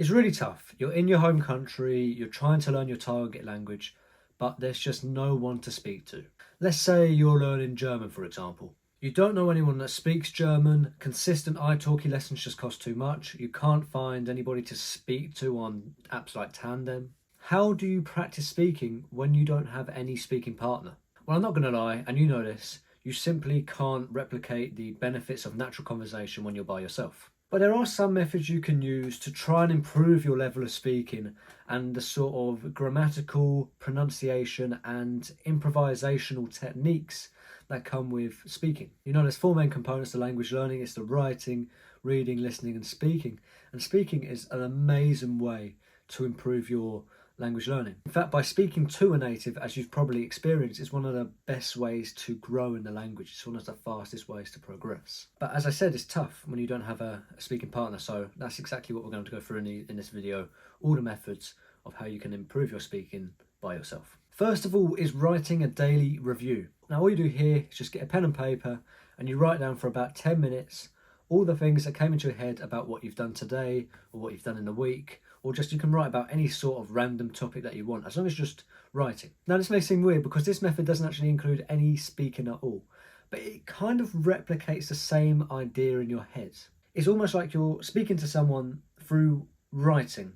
It's really tough. You're in your home country, you're trying to learn your target language, but there's just no one to speak to. Let's say you're learning German, for example. You don't know anyone that speaks German, consistent italki lessons just cost too much, you can't find anybody to speak to on apps like Tandem. How do you practice speaking when you don't have any speaking partner? Well, I'm not going to lie, and you know this, you simply can't replicate the benefits of natural conversation when you're by yourself. But there are some methods you can use to try and improve your level of speaking and the sort of grammatical, pronunciation and improvisational techniques that come with speaking. You know, there's four main components to language learning. It's the writing, reading, listening and speaking. And speaking is an amazing way to improve your language learning. In fact, by speaking to a native, as you've probably experienced, is one of the best ways to grow in the language. It's one of the fastest ways to progress. But as I said, it's tough when you don't have a speaking partner. So that's exactly what we're going to go through in this video. All the methods of how you can improve your speaking by yourself. First of all is writing a daily review. Now all you do here is just get a pen and paper and you write down for about 10 minutes all the things that came into your head about what you've done today or what you've done in the week, or just you can write about any sort of random topic that you want, as long as you're just writing. Now this may seem weird because this method doesn't actually include any speaking at all, but it kind of replicates the same idea in your head. It's almost like you're speaking to someone through writing.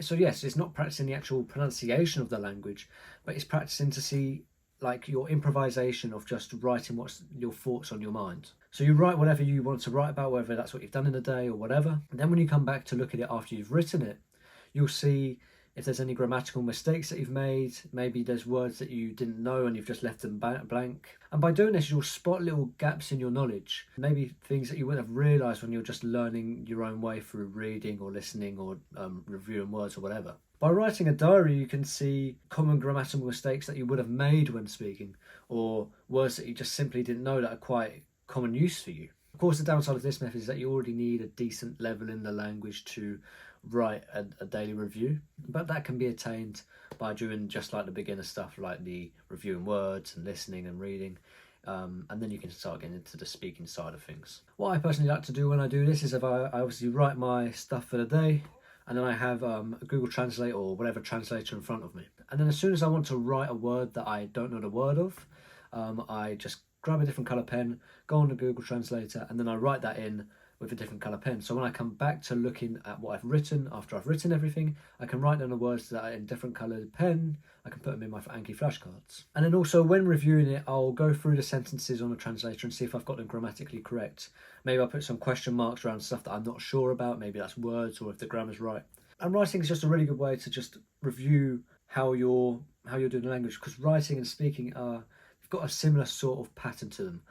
So yes, it's not practicing the actual pronunciation of the language, but it's practicing to see like your improvisation of just writing what's your thoughts on your mind. So you write whatever you want to write about, whether that's what you've done in a day or whatever. And then when you come back to look at it after you've written it, you'll see if there's any grammatical mistakes that you've made. Maybe there's words that you didn't know and you've just left them blank. And by doing this, you'll spot little gaps in your knowledge. Maybe things that you wouldn't have realised when you're just learning your own way through reading or listening or reviewing words or whatever. By writing a diary, you can see common grammatical mistakes that you would have made when speaking, or words that you just simply didn't know that are quite common use for you. Of course, the downside of this method is that you already need a decent level in the language to write a daily review, but that can be attained by doing just like the beginner stuff, like the reviewing words and listening and reading, and then you can start getting into the speaking side of things. What I personally like to do when I do this is I obviously write my stuff for the day, and then I have a Google Translate or whatever translator in front of me, and then as soon as I want to write a word that I don't know the word of, I just grab a different colour pen, go on the Google Translator, and then I write that in with a different colour pen. So when I come back to looking at what I've written, after I've written everything, I can write down the words that are in different coloured pen. I can put them in my Anki flashcards. And then also when reviewing it, I'll go through the sentences on the translator and see if I've got them grammatically correct. Maybe I'll put some question marks around stuff that I'm not sure about. Maybe that's words or if the grammar's right. And writing is just a really good way to just review how you're doing the language, because writing and speaking you've got a similar sort of pattern to them.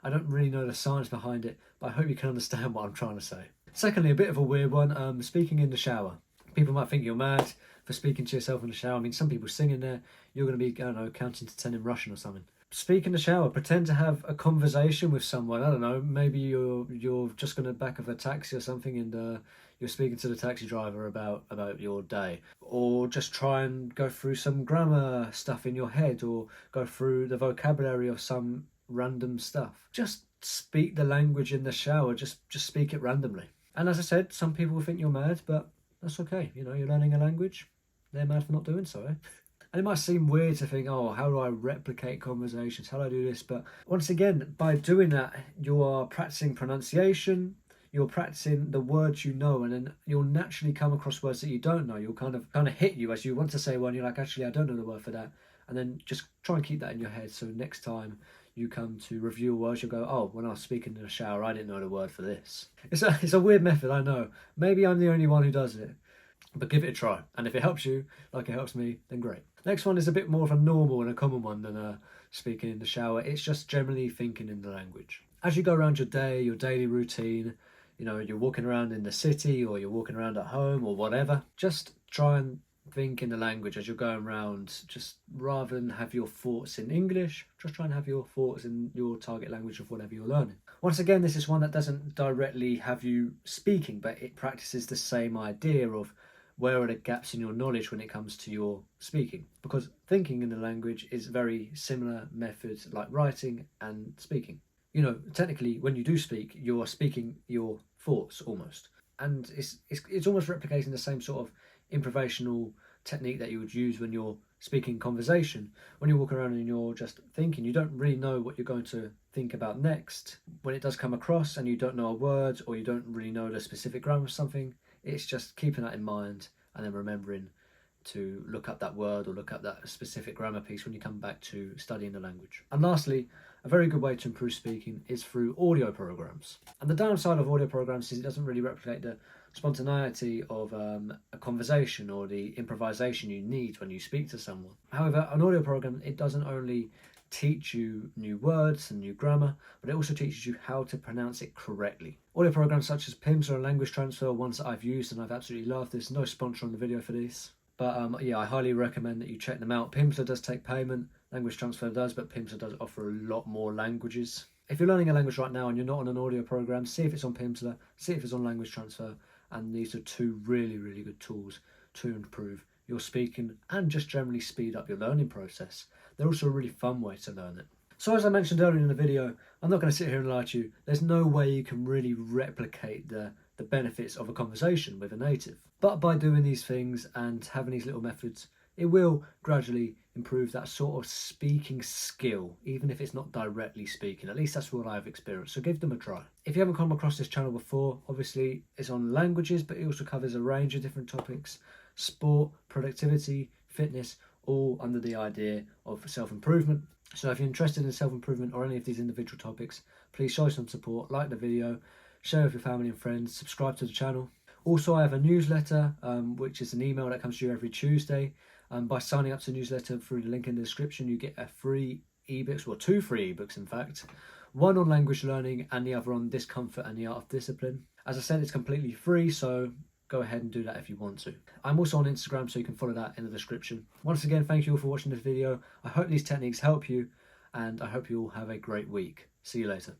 I don't really know the science behind it, but I hope you can understand what I'm trying to say. Secondly, a bit of a weird one, speaking in the shower. People might think you're mad for speaking to yourself in the shower. I mean, some people sing in there. You're going to be, I don't know, counting to 10 in Russian or something. Speak in the shower. Pretend to have a conversation with someone. I don't know, maybe you're just going to back of a taxi or something and you're speaking to the taxi driver about your day. Or just try and go through some grammar stuff in your head, or go through the vocabulary of some random stuff. Just speak the language in the shower. Just speak it randomly. And as I said, some people will think you're mad, but that's okay. You know, you're learning a language. They're mad for not doing so, eh? And it might seem weird to think, oh, how do I replicate conversations? How do I do this? But once again, by doing that, you are practicing pronunciation, you're practicing the words you know, and then you'll naturally come across words that you don't know. You'll kind of hit you as you want to say one. You're like, actually, I don't know the word for that. And then just try and keep that in your head. So next time you come to review words, you'll go, oh, when I was speaking in the shower, I didn't know the word for this. It's a weird method, I know. Maybe I'm the only one who does it. But give it a try. And if it helps you, like it helps me, then great. Next one is a bit more of a normal and a common one than speaking in the shower. It's just generally thinking in the language. As you go around your day, your daily routine, you know, you're walking around in the city or you're walking around at home or whatever, just try and think in the language as you're going around. Just rather than have your thoughts in English, just try and have your thoughts in your target language of whatever you're learning. Once again, this is one that doesn't directly have you speaking, but it practices the same idea of where are the gaps in your knowledge when it comes to your speaking. Because thinking in the language is very similar methods like writing and speaking. You know, technically, when you do speak, you are speaking your thoughts almost. and it's almost replicating the same sort of improvisational technique that you would use when you're speaking conversation. When you're walking around and you're just thinking, you don't really know what you're going to think about next. When it does come across and you don't know a word, or you don't really know the specific grammar of something, it's just keeping that in mind and then remembering to look up that word or look up that specific grammar piece when you come back to studying the language. And lastly, a very good way to improve speaking is through audio programs. And the downside of audio programs is it doesn't really replicate the spontaneity of a conversation or the improvisation you need when you speak to someone. However, an audio program, it doesn't only teach you new words and new grammar, but it also teaches you how to pronounce it correctly. Audio programs such as Pimsleur and Language Transfer are ones that I've used and I've absolutely loved. There's no sponsor on the video for these. But yeah, I highly recommend that you check them out. Pimsleur does take payment, Language Transfer does, but Pimsleur does offer a lot more languages. If you're learning a language right now and you're not on an audio program, see if it's on Pimsleur, see if it's on Language Transfer, and these are two really, really good tools to improve your speaking and just generally speed up your learning process. They're also a really fun way to learn it. So as I mentioned earlier in the video, I'm not going to sit here and lie to you. There's no way you can really replicate the benefits of a conversation with a native. But by doing these things and having these little methods, it will gradually improve that sort of speaking skill, even if it's not directly speaking. At least that's what I've experienced, so give them a try. If you haven't come across this channel before, obviously it's on languages, but it also covers a range of different topics: sport, productivity, fitness, all under the idea of self-improvement. So if you're interested in self-improvement or any of these individual topics, please show some support, like the video, share with your family and friends, subscribe to the channel. Also, I have a newsletter, which is an email that comes to you every Tuesday. By signing up to the newsletter through the link in the description, you get a free ebooks, well, 2 free ebooks in fact. One on language learning and the other on discomfort and the art of discipline. As I said, it's completely free, so go ahead and do that if you want to. I'm also on Instagram, so you can follow that in the description. Once again, thank you all for watching this video. I hope these techniques help you, and I hope you all have a great week. See you later.